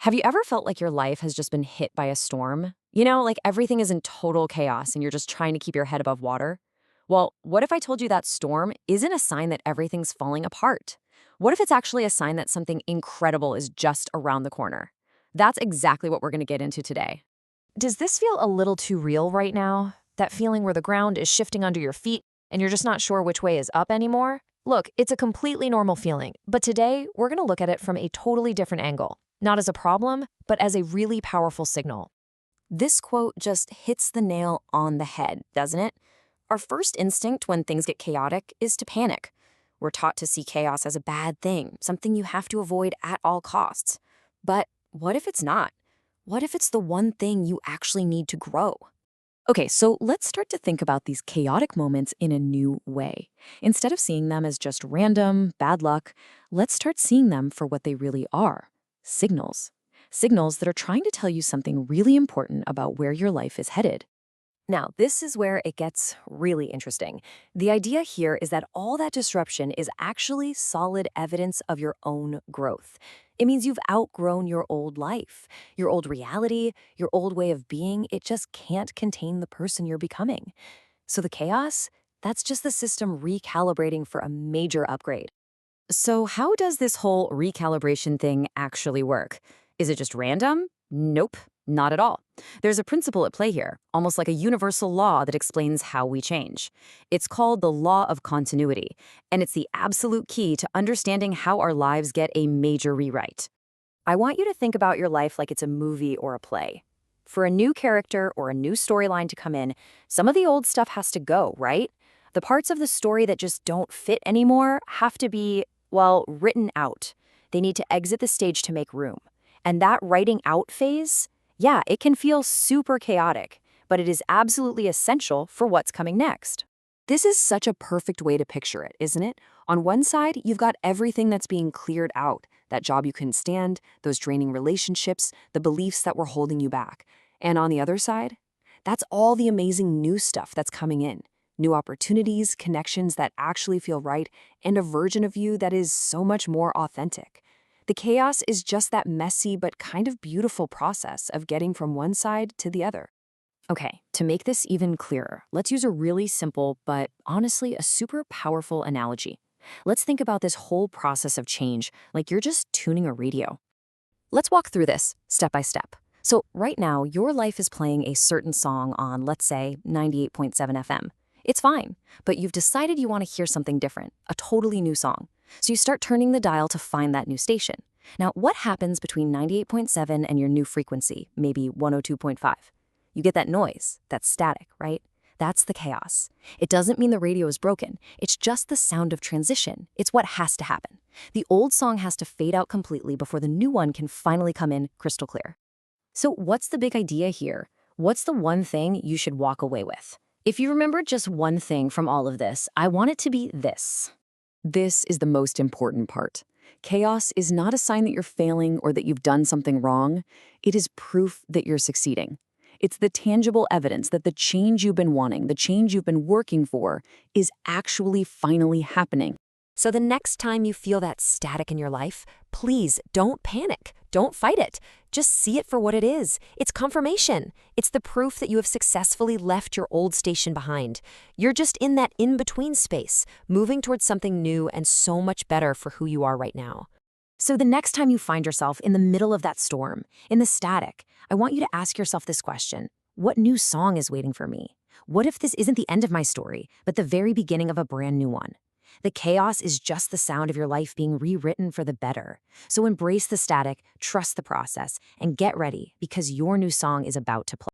Have you ever felt like your life has just been hit by a storm? Like everything is in total chaos and you're just trying to keep your head above water? Well, what if I told you that storm isn't a sign that everything's falling apart? What if it's actually a sign that something incredible is just around the corner? That's exactly what we're going to get into today. Does this feel a little too real right now? That feeling where the ground is shifting under your feet and you're just not sure which way is up anymore? Look, it's a completely normal feeling, but today we're going to look at it from a totally different angle. Not as a problem, but as a really powerful signal. This quote just hits the nail on the head, doesn't it? Our first instinct when things get chaotic is to panic. We're taught to see chaos as a bad thing, something you have to avoid at all costs. But what if it's not? What if it's the one thing you actually need to grow? Okay, so let's start to think about these chaotic moments in a new way. Instead of seeing them as just random, bad luck, let's start seeing them for what they really are. Signals. Signals that are trying to tell you something really important about where your life is headed. Now, this is where it gets really interesting. The idea here is that all that disruption is actually solid evidence of your own growth. It means you've outgrown your old life, your old reality, your old way of being. It just can't contain the person you're becoming. So the chaos, that's just the system recalibrating for a major upgrade. So how does this whole recalibration thing actually work? Is it just random? Nope, not at all. There's a principle at play here, almost like a universal law that explains how we change. It's called the law of continuity, and it's the absolute key to understanding how our lives get a major rewrite. I want you to think about your life like it's a movie or a play. For a new character or a new storyline to come in, some of the old stuff has to go, right? The parts of the story that just don't fit anymore have to be, well, written out. They need to exit the stage to make room. And that writing out phase, yeah, it can feel super chaotic, but it is absolutely essential for what's coming next. This is such a perfect way to picture it, isn't it? On one side, you've got everything that's being cleared out, that job you couldn't stand, those draining relationships, the beliefs that were holding you back. And on the other side, that's all the amazing new stuff that's coming in. New opportunities, connections that actually feel right, and a version of you that is so much more authentic. The chaos is just that messy but kind of beautiful process of getting from one side to the other. Okay, to make this even clearer, let's use a really simple but honestly a super powerful analogy. Let's think about this whole process of change like you're just tuning a radio. Let's walk through this step by step. So right now, your life is playing a certain song on, let's say, 98.7 FM. It's fine, but you've decided you want to hear something different, a totally new song. So you start turning the dial to find that new station. Now, what happens between 98.7 and your new frequency, maybe 102.5? You get that noise, that static, right? That's the chaos. It doesn't mean the radio is broken. It's just the sound of transition. It's what has to happen. The old song has to fade out completely before the new one can finally come in crystal clear. So what's the big idea here? What's the one thing you should walk away with? If you remember just one thing from all of this, I want it to be this. This is the most important part. Chaos is not a sign that you're failing or that you've done something wrong. It is proof that you're succeeding. It's the tangible evidence that the change you've been wanting, the change you've been working for, is actually finally happening. So the next time you feel that static in your life, please don't panic. Don't fight it. Just see it for what it is. It's confirmation. It's the proof that you have successfully left your old station behind. You're just in that in-between space, moving towards something new and so much better for who you are right now. So the next time you find yourself in the middle of that storm, in the static, I want you to ask yourself this question. What new song is waiting for me? What if this isn't the end of my story, but the very beginning of a brand new one? The chaos is just the sound of your life being rewritten for the better. So embrace the static, trust the process, and get ready because your new song is about to play.